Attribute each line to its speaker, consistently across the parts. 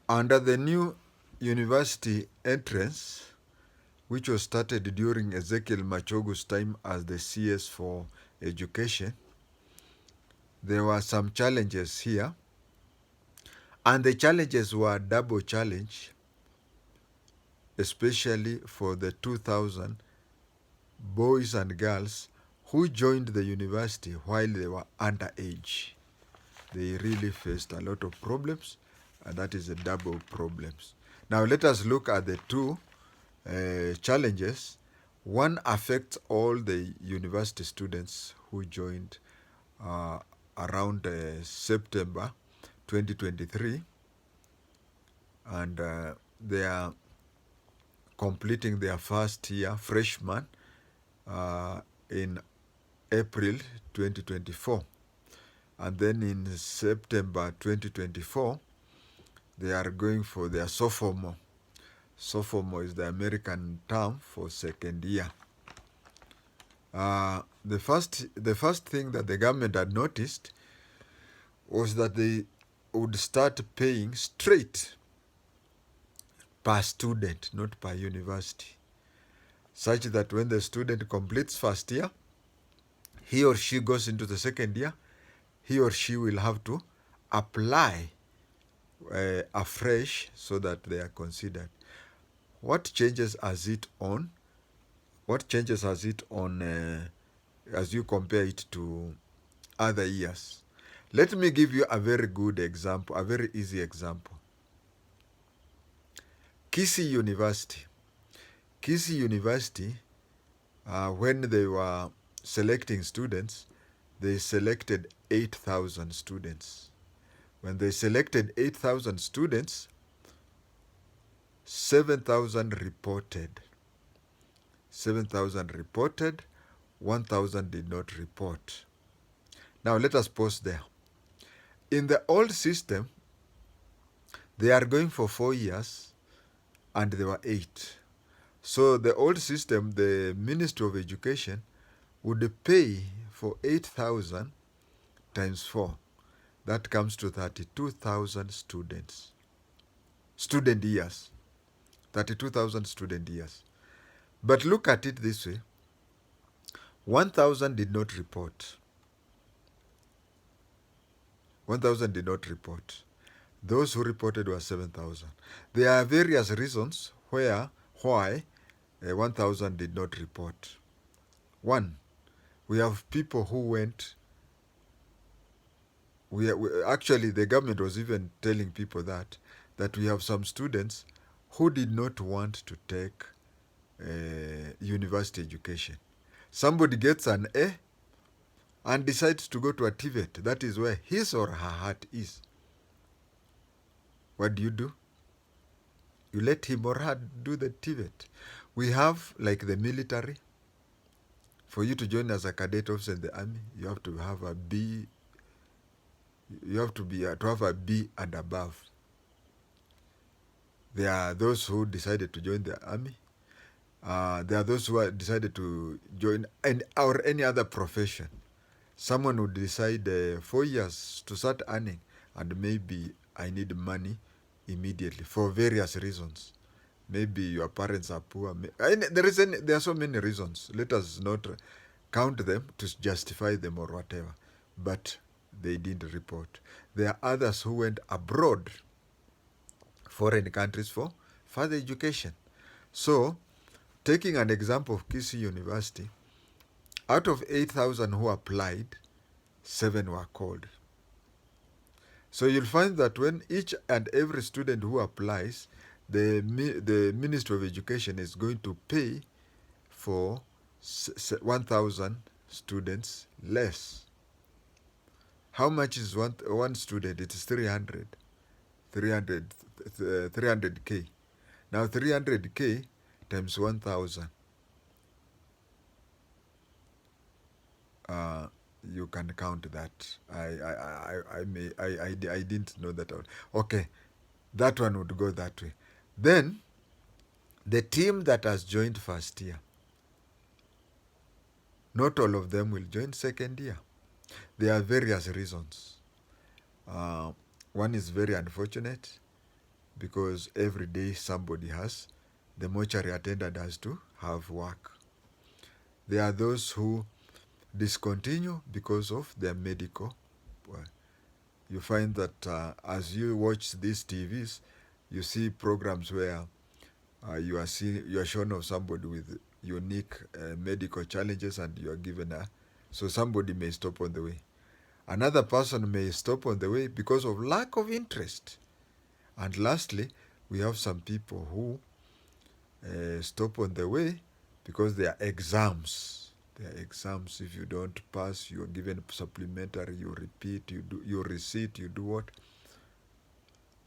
Speaker 1: Under the new university entrance, which was started during Ezekiel Machogu's time as the CS for education, there were some challenges here. And the challenges were double challenge, especially for the 2,000 boys and girls who joined the university while they were underage. They really faced a lot of problems, and that is a double problems. Now let us look at the two challenges. One affects all the university students who joined around September 2023, and they are completing their first year, freshmen, in April 2024. And then in September 2024, they are going for their sophomore. Sophomore is the American term for second year. The first thing that the government had noticed was that they would start paying straight per student, not per university, such that when the student completes first year, he or she goes into the second year, he or she will have to apply afresh so that they are considered. What changes has it on? What changes has it on as you compare it to other years? Let me give you a very good example, a very easy example. Kisii University. Kisii University, when they were selecting students, they selected 8,000 students. When they selected 8,000 students, 7,000 reported. 7,000 reported, 1,000 did not report. Now let us pause there. In the old system, they are going for 4 years and there were 8. So the old system, the Ministry of Education would pay for 8,000 times 4. That comes to 32,000 students. Student years. 32,000 student years. But look at it this way. 1,000 did not report. 1,000 did not report. Those who reported were 7,000. There are various reasons why 1,000 did not report. One, we have people who went. Actually, the government was even telling people that we have some students who did not want to take university education. Somebody gets an A and decides to go to a TVET. That is where his or her heart is. What do? You let him or her do the TVET. We have, like the military, for you to join as a cadet officer in the army, you have to have a B. You have to have a B and above. There are those who decided to join the army. There are those who decided to join or any other profession. Someone would decide 4 years to start earning, and maybe I need money immediately for various reasons. Maybe your parents are poor. There are so many reasons. Let us not count them to justify them or whatever. But they didn't report. There are others who went abroad, foreign countries, for further education. So, taking an example of Kisii University, out of 8,000 who applied, 7 were called. So you'll find that when each and every student who applies, the Ministry of Education is going to pay for 1,000 students less. How much is one student? It is 300K. Now 300K times 1,000. You can count that. I didn't know that. Okay, that one would go that way. Then the team that has joined first year, not all of them will join second year. There are various reasons. One is very unfortunate. because every day somebody has, the mortuary attendant has to have work. There are those who discontinue because of their medical. Well, you find that as you watch these TVs, you see programs where you are shown of somebody with unique medical challenges, and you are given a, so somebody may stop on the way. Another person may stop on the way because of lack of interest. And lastly, we have some people who stop on the way because they are exams. They are exams. If you don't pass, you are given supplementary, you repeat, you recite, you do what?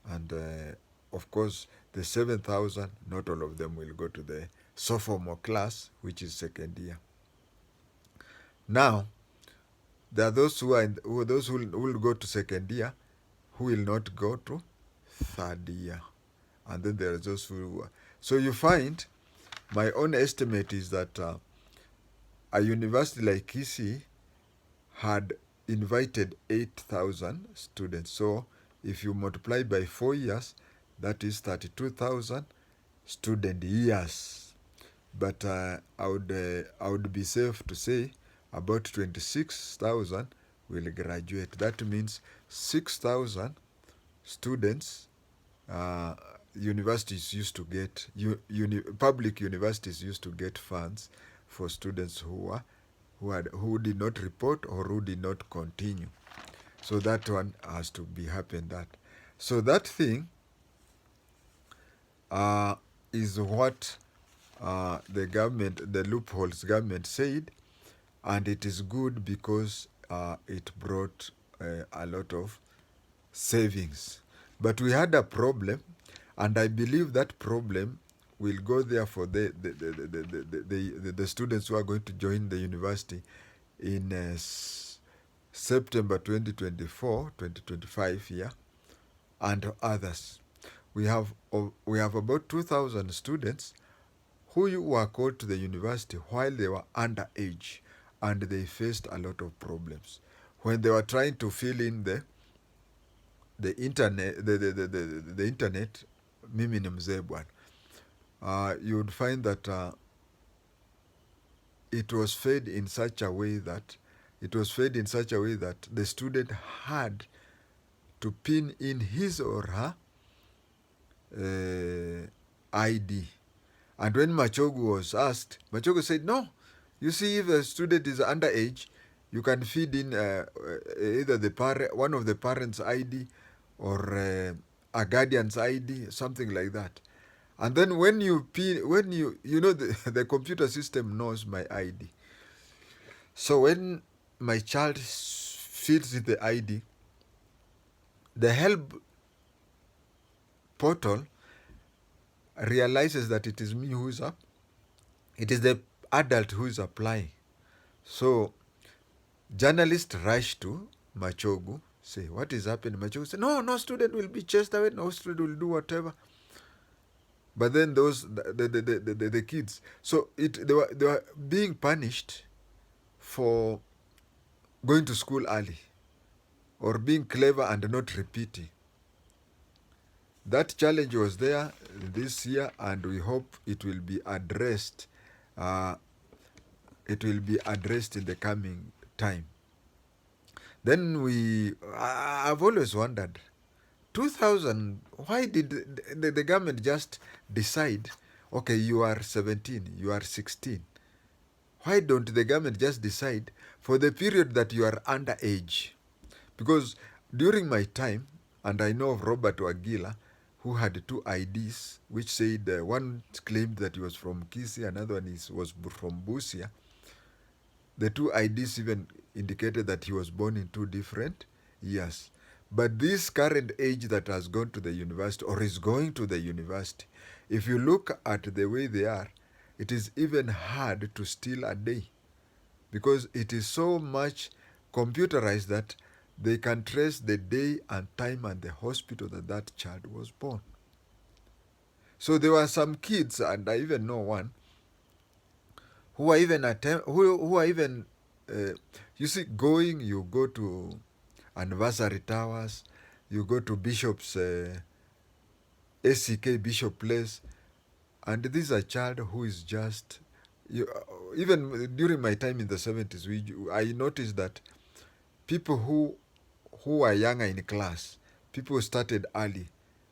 Speaker 1: And of course, the 7,000, not all of them will go to the sophomore class, which is second year. Now, there are those who will go to second year, who will not go to third year. And then there are those who... So you find, my own estimate is that a university like Kisii had invited 8,000 students. So if you multiply by 4 years, that is 32,000 student years. But I would be safe to say about 26,000 will graduate. That means 6,000 students universities used to get, public universities used to get funds for students who did not report or who did not continue. So that one has to be happened. So that thing is what the government, the loopholes government said, and it is good because it brought a lot of savings. But we had a problem, and I believe that problem will go there for the students who are going to join the university in September 2024, 2025 year, and others. We have about 2,000 students who were called to the university while they were underage, and they faced a lot of problems when they were trying to fill in the internet, the internet. Mimi ni mzee bwana. You would find that it was fed in such a way that the student had to pin in his or her ID. And when Machogu was asked, Machogu said, no, you see, if a student is underage, you can feed in either one of the parents' ID or a guardian's ID, something like that. And then when you the computer system knows my ID. So when my child fills in the ID, the help portal realizes that it is me who is up. It is the adult who is applying. So journalists rush to Machogu, say, what is happening? Machogu say, no student will be chased away, no student will do whatever. But then the kids, so they were being punished for going to school early or being clever and not repeating. That challenge was there this year, and we hope it will be addressed. It will be addressed in the coming time. Then I've always wondered, 2,000, why did the government just decide, okay, you are 17, you are 16. Why don't the government just decide for the period that you are underage? Because during my time, and I know of Robert Wagila, who had 2 IDs, which said one claimed that he was from Kisii, another one was from Busia. The 2 IDs even indicated that he was born in 2 different years. But this current age that has gone to the university or is going to the university, if you look at the way they are, it is even hard to steal a day, because it is so much computerized that they can trace the day and time and the hospital that child was born. So there were some kids, and I even know one, who are even you see, you go to anniversary towers, you go to bishops' ACK Bishop Place, and this is a child who is just, you, even during my time in the 70s, I noticed that people who are younger in class, people who started early,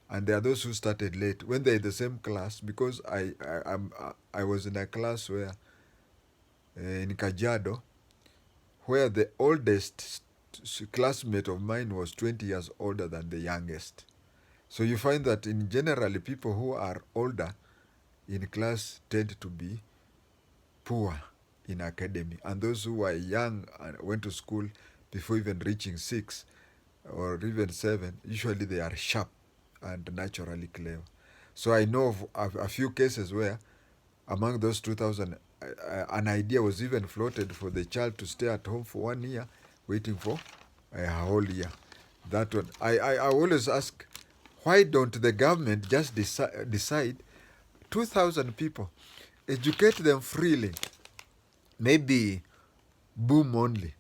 Speaker 1: and there are those who started late when they're in the same class. Because I was in a class where in Kajiado, where the oldest classmate of mine was 20 years older than the youngest. So you find that in generally people who are older in class tend to be poor in academy, and those who are young and went to school before even reaching 6 or even 7, usually they are sharp and naturally clever. So I know of a few cases where among those 2000, an idea was even floated for the child to stay at home for 1 year, waiting for a whole year. That one, I always ask, why don't the government just decide 2,000 people, educate them freely, maybe boom only,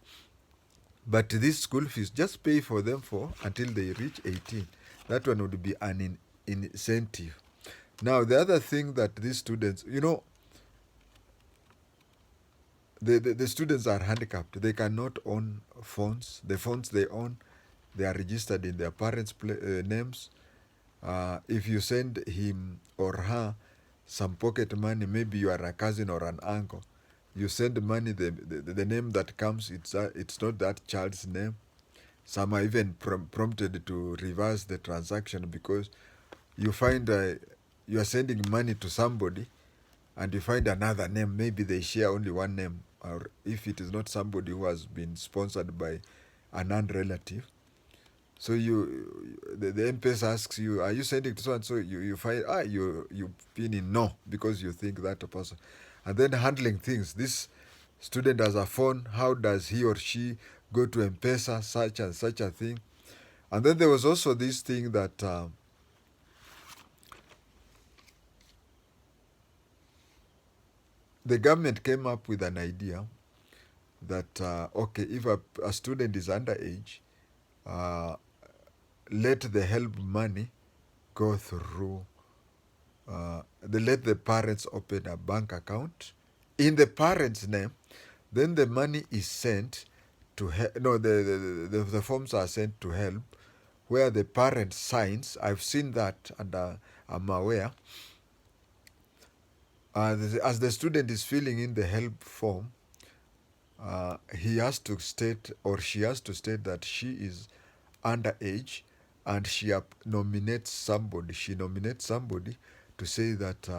Speaker 1: but this school fees just pay for them for until they reach 18. That one would be an incentive. Now the other thing that these students, the students are handicapped. They cannot own phones. The phones they own, they are registered in their parents' names. If you send him or her some pocket money, maybe you are a cousin or an uncle, you send money, the name that comes, it's not that child's name. Some are even prompted to reverse the transaction because you find you are sending money to somebody and you find another name. Maybe they share only one name, or if it is not somebody who has been sponsored by a non-relative. So the M-Pesa asks you, are you sending to so and so? You find you pin in no because you think that a person, and then handling things. This student has a phone. How does he or she go to M-Pesa, such and such a thing? And then there was also this thing that the government came up with an idea that okay, if a student is underage, let the help money go through. They let the parents open a bank account in the parents' name. Then the money is sent to the forms are sent to help, where the parent signs. I've seen that, and I'm aware. As the student is filling in the help form, he has to state, or she has to state, that she is underage, and she nominates somebody. She nominates somebody to say that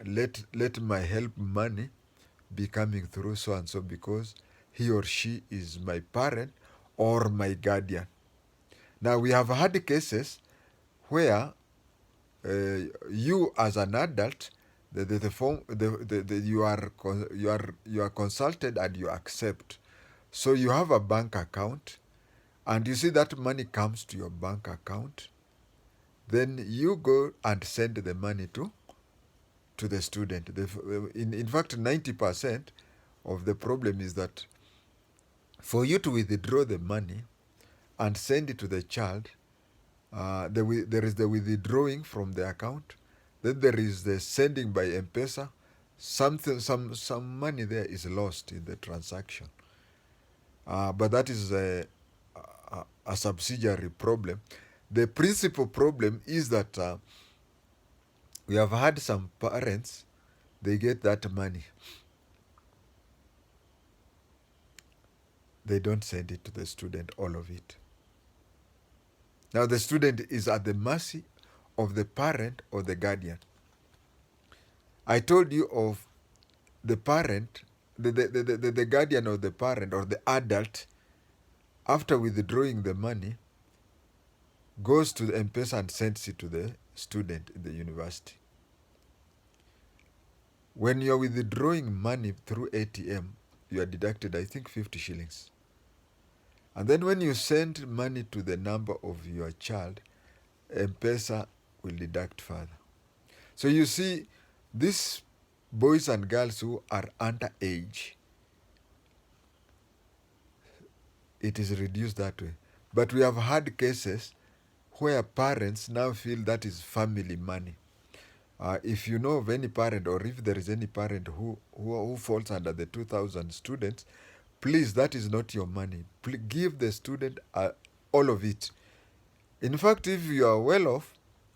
Speaker 1: let my help money be coming through so and so because he or she is my parent or my guardian. Now we have had cases where you as an adult, you are consulted and you accept. So you have a bank account, and you see that money comes to your bank account. Then you go and send the money to the student. In fact, 90% of the problem is that for you to withdraw the money and send it to the child, there is the withdrawing from the account. Then there is the sending by M-Pesa. Some money there is lost in the transaction. But that is a subsidiary problem. The principal problem is that we have had some parents, they get that money. They don't send it to the student, all of it. Now the student is at the mercy of the parent or the guardian. I told you of the parent, the guardian or the parent or the adult, after withdrawing the money, goes to the M-Pesa and sends it to the student in the university. When you're withdrawing money through ATM, you are deducted, I think, 50 shillings. And then when you send money to the number of your child, M-Pesa will deduct further. So you see, these boys and girls who are underage, it is reduced that way. But we have had cases where parents now feel that is family money. If you know of any parent, or if there is any parent who falls under the 2,000 students, please, that is not your money. Give the student all of it. In fact, if you are well off,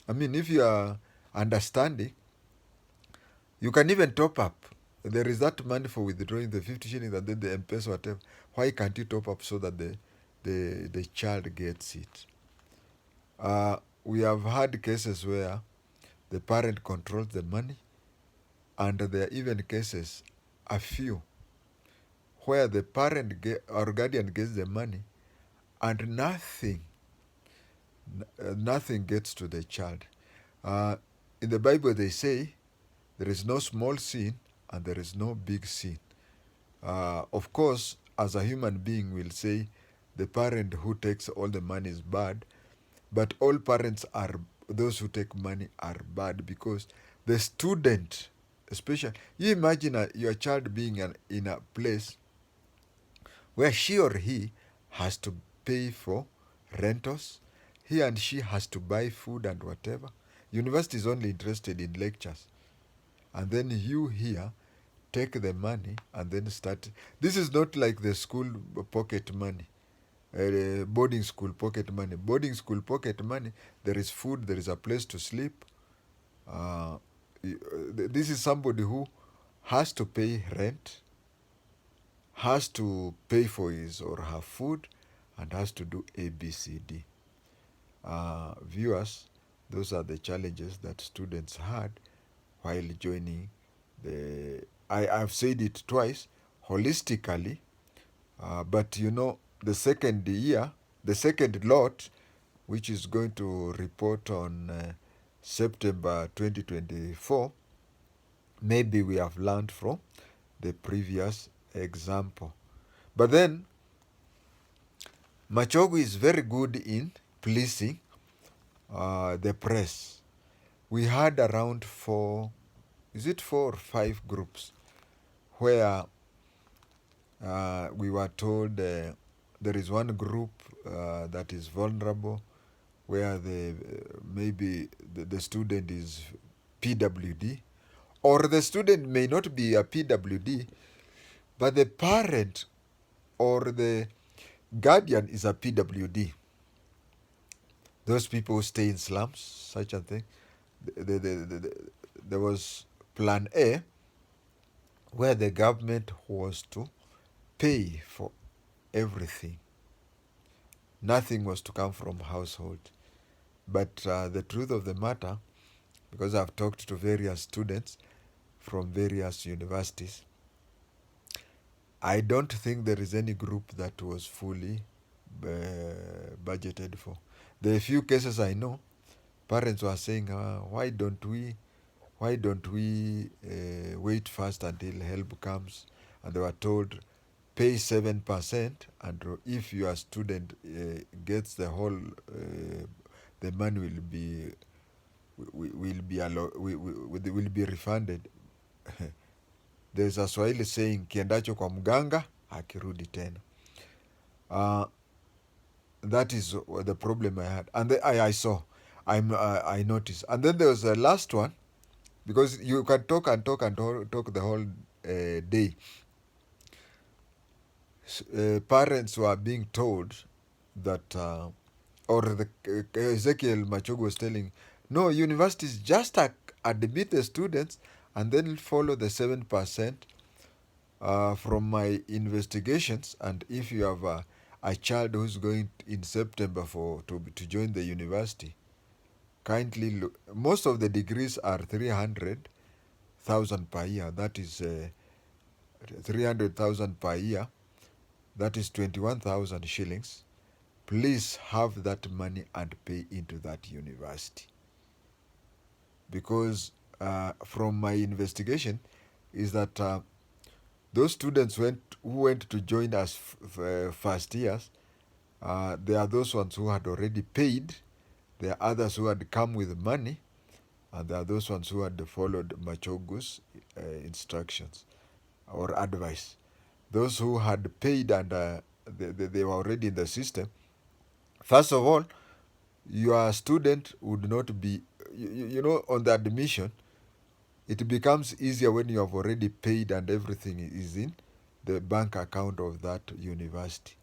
Speaker 1: I mean, if you are understanding, you can even top up. There is that money for withdrawing the 50 shillings and then the M-Pesa, whatever. Why can't you top up so that the child gets it? We have had cases where the parent controls the money, and there are even cases, a few, where the parent or guardian gets the money and nothing gets to the child. In the Bible, they say there is no small sin and there is no big sin. Of course, as a human being, we'll say the parent who takes all the money is bad, but all parents are, those who take money are bad, because the student, especially, you imagine your child being in a place where she or he has to pay for rentals, he and she has to buy food and whatever. University is only interested in lectures. And then you here take the money and then start. This is not like the school pocket money, boarding school pocket money. Boarding school pocket money, there is food, there is a place to sleep. This is somebody who has to pay rent, has to pay for his or her food, and has to do ABCD. Viewers, those are the challenges that students had while joining I've said it twice, holistically, but you know, the second lot, which is going to report on September 2024, maybe we have learned from the previous example. But then, Machogu is very good in pleasing the press. We had around 4 or 5 groups where we were told there is one group that is vulnerable, where maybe the student is PWD, or the student may not be a PWD, but the parent or the guardian is a PWD. Those people who stay in slums, such a thing. There was Plan A, where the government was to pay for everything. Nothing was to come from household. But the truth of the matter, because I've talked to various students from various universities, I don't think there is any group that was fully budgeted for. The few cases I know, parents were saying, why don't we wait first until help comes? And they were told, pay 7%, and if your student gets the whole, the money will be refunded. There's a Swahili saying, kiendacho kwa mganga hakirudi tena. That is the problem I had, and I noticed. And then there was the last one, because you can talk the whole day. Parents were being told that, or Ezekiel Machogu was telling, no, universities just admit the students and then follow the 7%. From my investigations, and if you have a child who's going in September to join the university, kindly look. Most of the degrees are 300,000 per year. That is 300,000 per year. That is 21,000 shillings. Please have that money and pay into that university. Because from my investigation is that those students who went to join us first years, there are those ones who had already paid, there are others who had come with money, and there are those ones who had followed Machogu's instructions or advice. Those who had paid and they were already in the system, first of all, your student would not be, you know, on the admission, it becomes easier when you have already paid and everything is in the bank account of that university.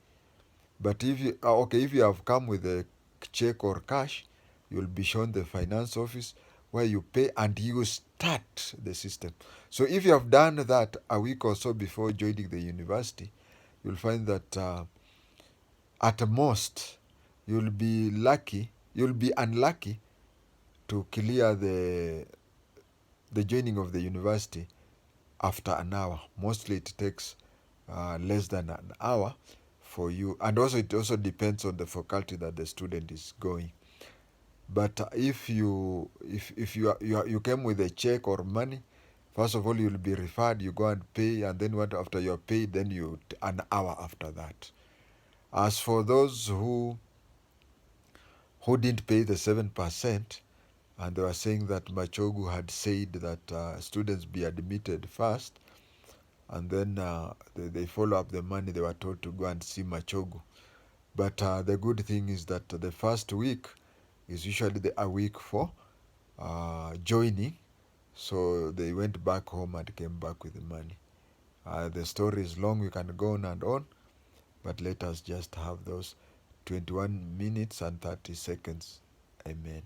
Speaker 1: But if you, okay, if you have come with a check or cash, you'll be shown the finance office where you pay and you start the system. So if you have done that a week or so before joining the university, you'll find that at most you'll be unlucky to clear the joining of the university after an hour. Mostly it takes less than an hour for you, and also it also depends on the faculty that the student is going. But if you came with a check or money, first of all you'll be referred, you go and pay, and then what after you're paid, then you an hour after that. As for those who didn't pay the 7%, and they were saying that Machogu had said that students be admitted first, and then they follow up the money. They were told to go and see Machogu. But the good thing is that the first week is usually a week for joining. So they went back home and came back with the money. The story is long, we can go on and on, but let us just have those 21 minutes and 30 seconds. Amen.